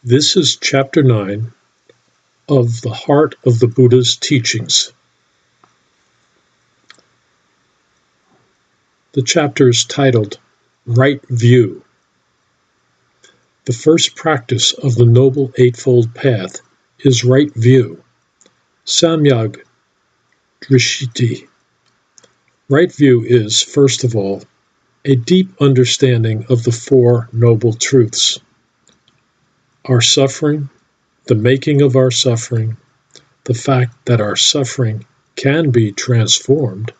This is Chapter 9 of the Heart of the Buddha's Teachings. The chapter is titled Right View. The first practice of the Noble Eightfold Path is right view, samyag drishti. Right view is, first of all, a deep understanding of the Four Noble Truths: our suffering, the making of our suffering, the fact that our suffering can be transformed,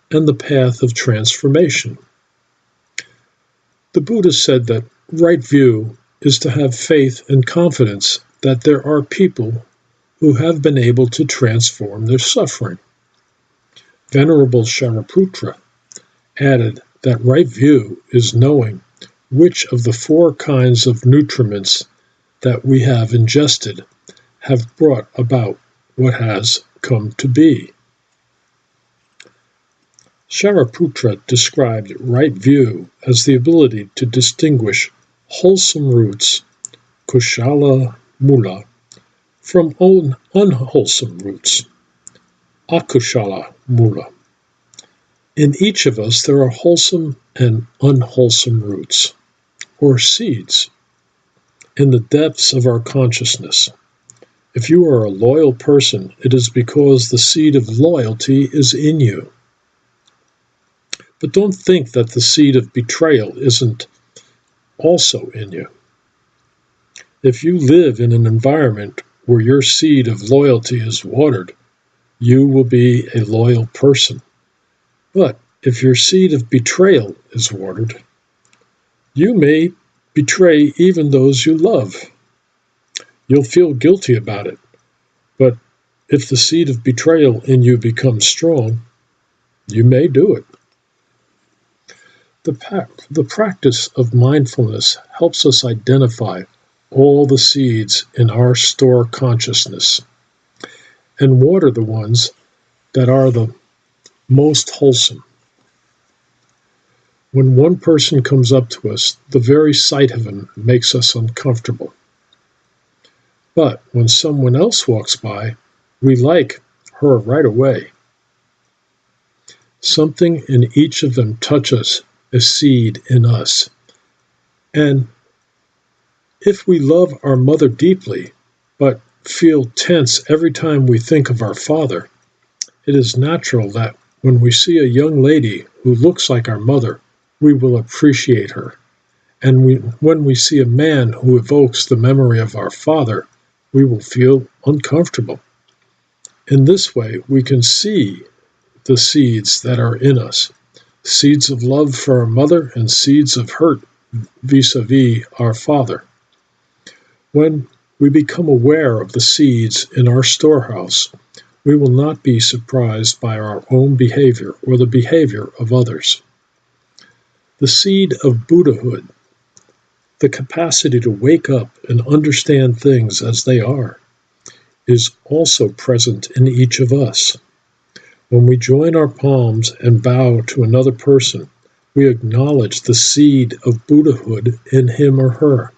and the path of transformation. The Buddha said that right view is to have faith and confidence that there are people who have been able to transform their suffering. Venerable Shariputra added that right view is knowing which of the four kinds of nutriments that we have ingested have brought about what has come to be. Shariputra described right view as the ability to distinguish wholesome roots, kushala mula, from unwholesome roots, akushala mula. In each of us there are wholesome and unwholesome roots, or seeds, in the depths of our consciousness. If you are a loyal person, it is because the seed of loyalty is in you. But don't think that the seed of betrayal isn't also in you. If you live in an environment where your seed of loyalty is watered, you will be a loyal person. But if your seed of betrayal is watered, you may betray even those you love. You'll feel guilty about it, but if the seed of betrayal in you becomes strong, you may do it. The practice of mindfulness helps us identify all the seeds in our store consciousness and water the ones that are the most wholesome. When one person comes up to us, the very sight of him makes us uncomfortable. But when someone else walks by, we like her right away. Something in each of them touches a seed in us. And if we love our mother deeply, but feel tense every time we think of our father, it is natural that when we see a young lady who looks like our mother, we will appreciate her. And when we see a man who evokes the memory of our father, we will feel uncomfortable. In this way, we can see the seeds that are in us. Seeds of love for our mother and seeds of hurt vis-a-vis our father. When we become aware of the seeds in our storehouse, we will not be surprised by our own behavior or the behavior of others. The seed of Buddhahood, the capacity to wake up and understand things as they are, is also present in each of us. When we join our palms and bow to another person, we acknowledge the seed of Buddhahood in him or her.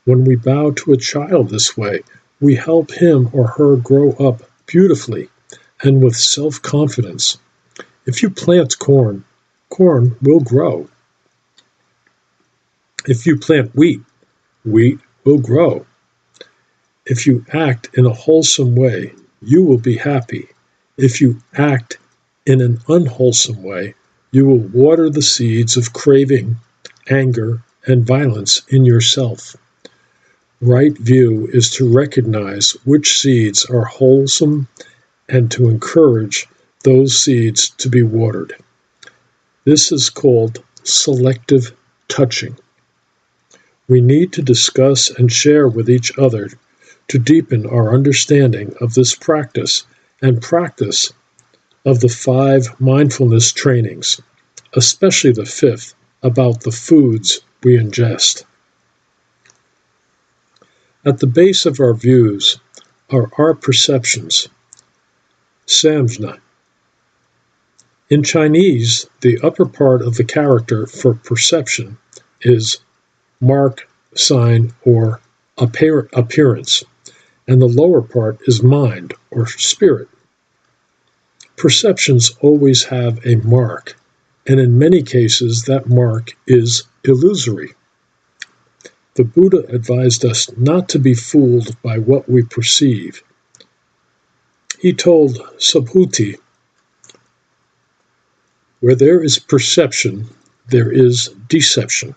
When we bow to a child this way, we help him or her grow up beautifully and with self-confidence. If you plant corn, corn will grow. If you plant wheat, wheat will grow. If you act in a wholesome way, you will be happy. If you act in an unwholesome way, you will water the seeds of craving, anger, and violence in yourself. Right view is to recognize which seeds are wholesome and to encourage those seeds to be watered. This is called selective touching. We need to discuss and share with each other to deepen our understanding of this practice and practice of the 5 mindfulness trainings, especially the 5th about the foods we ingest. At the base of our views are our perceptions, samjna. In Chinese, the upper part of the character for perception is mark, sign, or appearance, and the lower part is mind or spirit. Perceptions always have a mark, and in many cases that mark is illusory. The Buddha advised us not to be fooled by what we perceive. He told Subhuti, "Where there is perception, there is deception."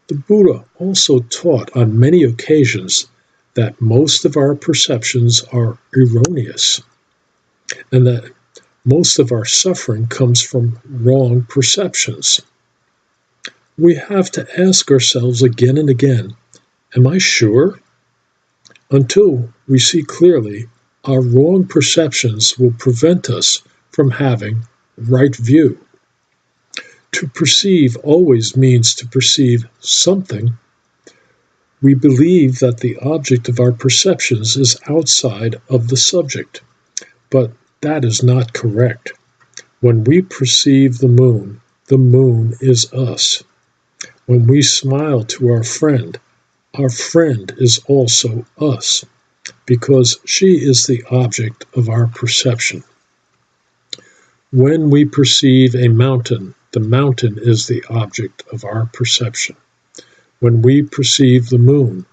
The Buddha also taught on many occasions that most of our perceptions are erroneous, and that most of our suffering comes from wrong perceptions. We have to ask ourselves again and again, am I sure? Until we see clearly, our wrong perceptions will prevent us from having right view. To perceive always means to perceive something. We believe that the object of our perceptions is outside of the subject, but that is not correct. When we perceive the moon is us. When we smile to our friend is also us, because she is the object of our perception. When we perceive a mountain, the mountain is the object of our perception. When we perceive the moon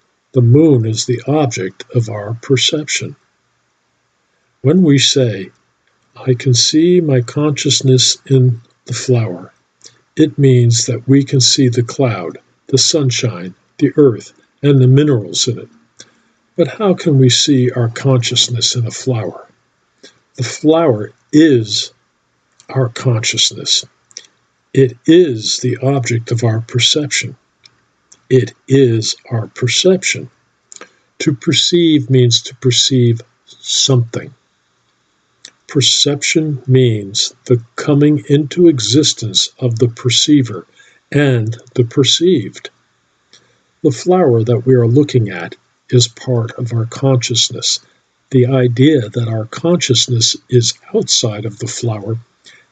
is the object of our perception. When we say, "I can see my consciousness in the flower," it means that we can see the cloud, the sunshine, the earth, and the minerals in it. But how can we see our consciousness in a flower? The flower is our consciousness. It is the object of our perception. It is our perception. To perceive means to perceive something. Perception means the coming into existence of the perceiver and the perceived. The flower that we are looking at is part of our consciousness. The idea that our consciousness is outside of the flower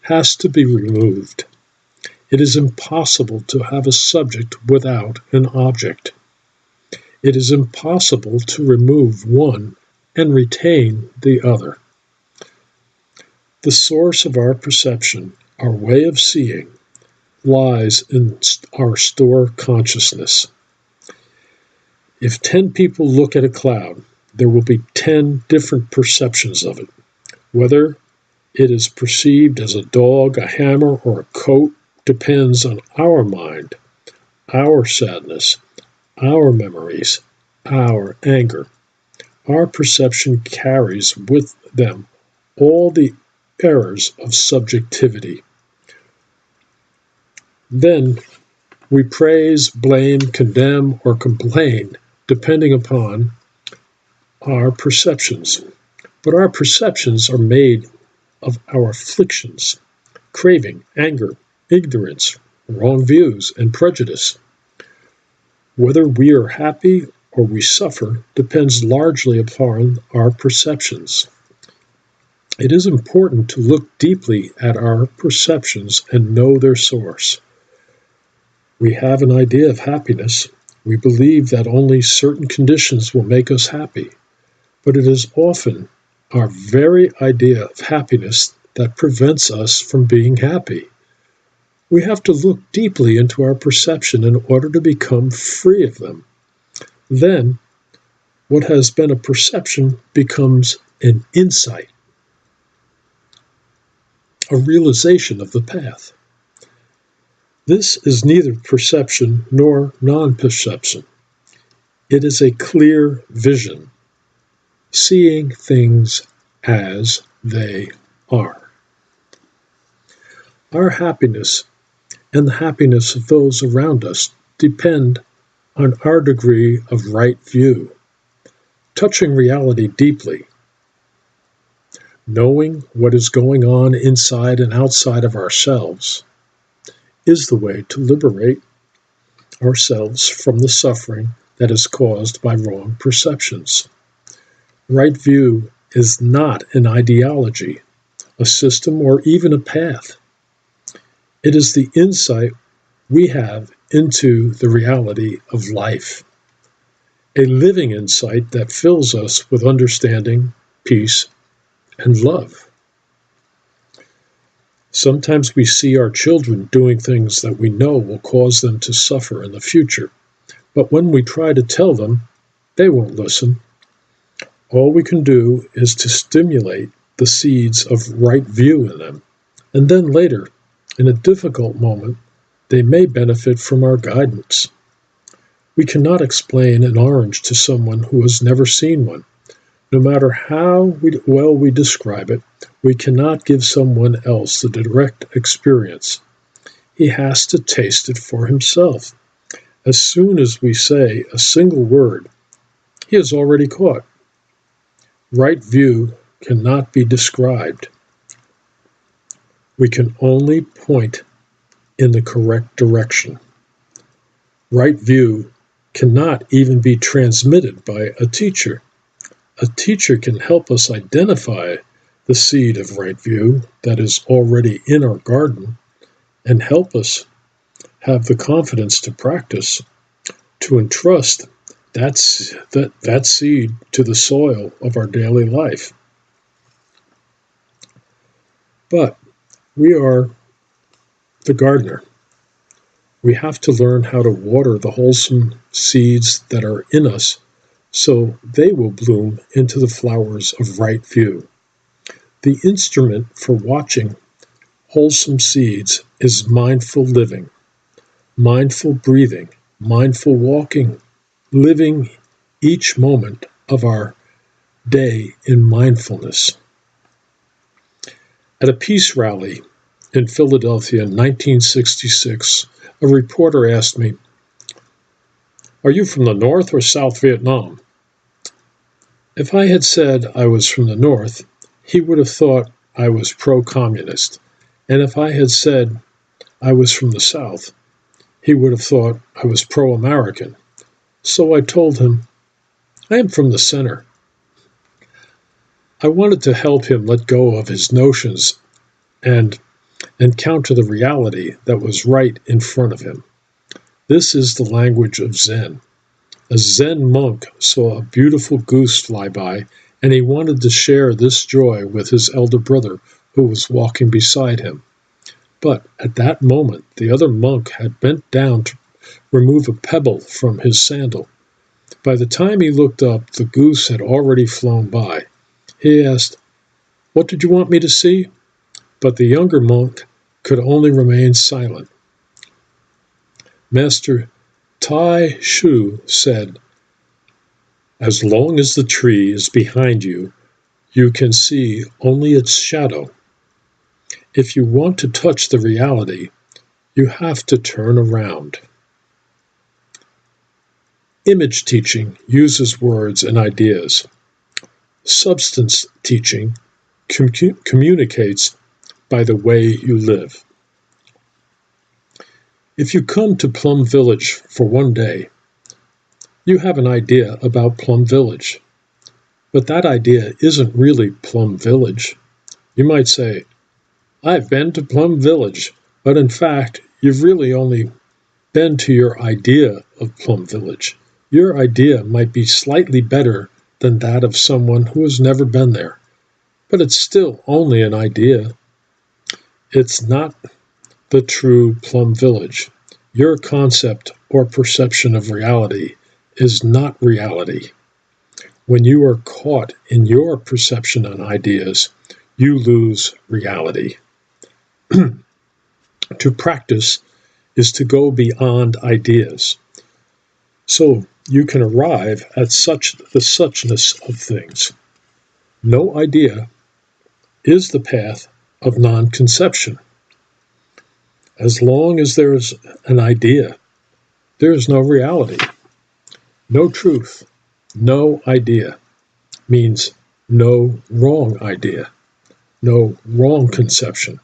has to be removed. It is impossible to have a subject without an object. It is impossible to remove one and retain the other. The source of our perception, our way of seeing, lies in our store consciousness. If 10 people look at a cloud, there will be 10 different perceptions of it. Whether it is perceived as a dog, a hammer, or a coat depends on our mind, our sadness, our memories, our anger. Our perception carries with them all the errors of subjectivity. Then we praise, blame, condemn, or complain, depending upon our perceptions. But our perceptions are made of our afflictions, craving, anger, ignorance, wrong views, and prejudice. Whether we are happy or we suffer depends largely upon our perceptions. It is important to look deeply at our perceptions and know their source. We have an idea of happiness. We believe that only certain conditions will make us happy, but it is often our very idea of happiness that prevents us from being happy. We have to look deeply into our perception in order to become free of them. Then, what has been a perception becomes an insight, a realization of the path. This is neither perception nor non-perception. It is a clear vision, seeing things as they are. Our happiness and the happiness of those around us depend on our degree of right view, touching reality deeply, knowing what is going on inside and outside of ourselves is the way to liberate ourselves from the suffering that is caused by wrong perceptions. Right view is not an ideology, a system, or even a path. It is the insight we have into the reality of life. a living insight that fills us with understanding, peace, and love. Sometimes we see our children doing things that we know will cause them to suffer in the future, but when we try to tell them, they won't listen. All we can do is to stimulate the seeds of right view in them, and then later, in a difficult moment, they may benefit from our guidance. We cannot explain an orange to someone who has never seen one. No matter how well we describe it, we cannot give someone else the direct experience. He has to taste it for himself. As soon as we say a single word, he is already caught. Right view cannot be described. We can only point in the correct direction. Right view cannot even be transmitted by a teacher. A teacher can help us identify the seed of right view that is already in our garden and help us have the confidence to practice, to entrust that seed to the soil of our daily life. But we are the gardener. We have to learn how to water the wholesome seeds that are in us so they will bloom into the flowers of right view. The instrument for watching wholesome seeds is mindful living, mindful breathing, mindful walking, living each moment of our day in mindfulness. At a peace rally in Philadelphia in 1966, a reporter asked me, "Are you from the North or South Vietnam?" If I had said I was from the North, he would have thought I was pro-communist. And if I had said I was from the South, he would have thought I was pro-American. So I told him, I am from the center. I wanted to help him let go of his notions and encounter the reality that was right in front of him. This is the language of Zen. A Zen monk saw a beautiful goose fly by, and he wanted to share this joy with his elder brother who was walking beside him. But at that moment, the other monk had bent down to remove a pebble from his sandal. By the time he looked up, the goose had already flown by. He asked, "What did you want me to see?" But the younger monk could only remain silent. Master Tai Shu said, "As long as the tree is behind you, you can see only its shadow. If you want to touch the reality, you have to turn around." Image teaching uses words and ideas. Substance teaching communicates by the way you live. If you come to Plum Village for one day, you have an idea about Plum Village. But that idea isn't really Plum Village. You might say, "I've been to Plum Village," but in fact, you've really only been to your idea of Plum Village. Your idea might be slightly better than that of someone who has never been there, but it's still only an idea. It's not the true Plum Village. Your concept or perception of reality is not reality. When you are caught in your perception and ideas, you lose reality. To practice is to go beyond ideas, so you can arrive at the suchness of things. No idea is the path of non-conception. As long as there is an idea, there is no reality. No truth, no idea means no wrong idea, no wrong conception.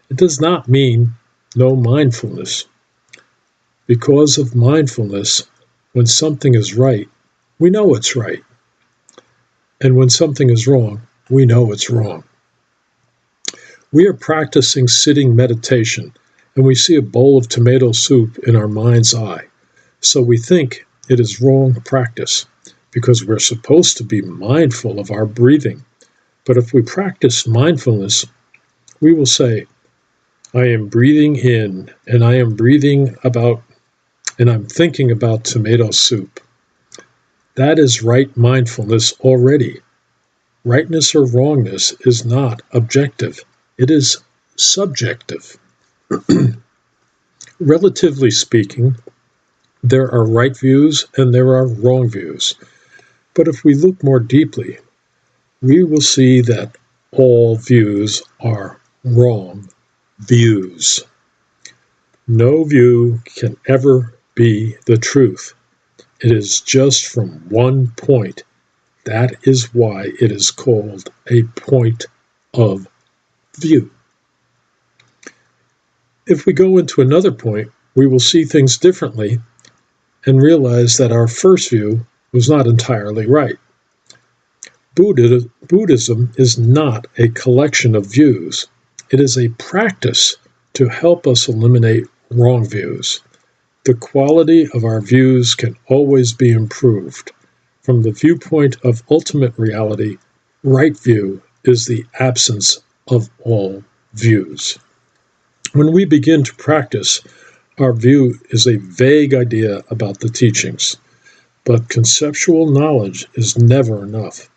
It does not mean no mindfulness. Because of mindfulness, when something is right, we know it's right. And when something is wrong, we know it's wrong. We are practicing sitting meditation, and we see a bowl of tomato soup in our mind's eye. So we think it is wrong practice because we're supposed to be mindful of our breathing. But if we practice mindfulness, we will say, I am breathing in, and I am breathing about, and I'm thinking about tomato soup. That is right mindfulness already. Rightness or wrongness is not objective. It is subjective. Relatively speaking, there are right views and there are wrong views. But if we look more deeply, we will see that all views are wrong views. No view can ever be the truth. It is just from one point. That is why it is called a point of view. If we go into another point, we will see things differently and realize that our first view was not entirely right. Buddhism is not a collection of views. It is a practice to help us eliminate wrong views. The quality of our views can always be improved. From the viewpoint of ultimate reality, right view is the absence of all views. When we begin to practice, our view is a vague idea about the teachings, but conceptual knowledge is never enough.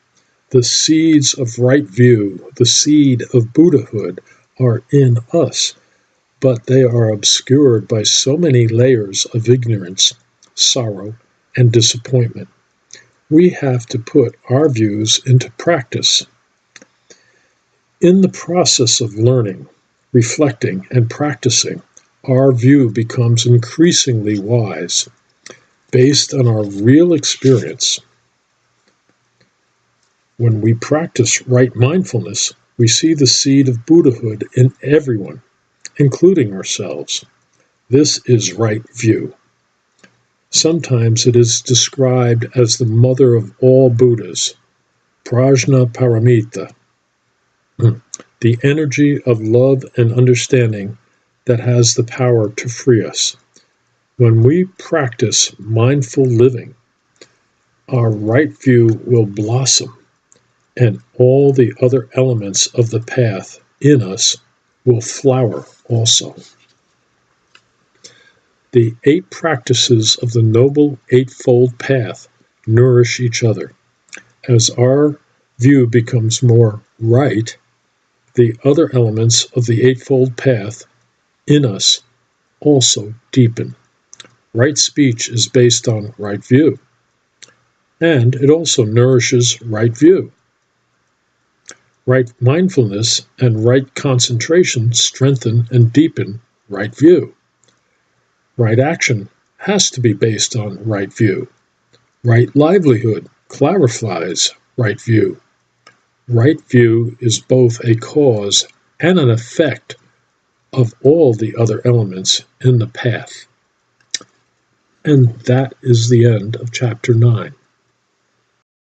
The seeds of right view, the seed of Buddhahood, are in us, but they are obscured by so many layers of ignorance, sorrow, and disappointment. We have to put our views into practice. In the process of learning, reflecting, and practicing, our view becomes increasingly wise, based on our real experience. When we practice right mindfulness, we see the seed of Buddhahood in everyone, including ourselves. This is right view. Sometimes it is described as the mother of all Buddhas, Prajna Paramita, the energy of love and understanding that has the power to free us. When we practice mindful living, our right view will blossom, and all the other elements of the path in us will flower also. The 8 practices of the Noble Eightfold Path nourish each other. As our view becomes more right, the other elements of the Eightfold Path in us also deepen. Right speech is based on right view, and it also nourishes right view. Right mindfulness and right concentration strengthen and deepen right view. Right action has to be based on right view. Right livelihood clarifies right view. Right view is both a cause and an effect of all the other elements in the path. And that is the end of chapter 9.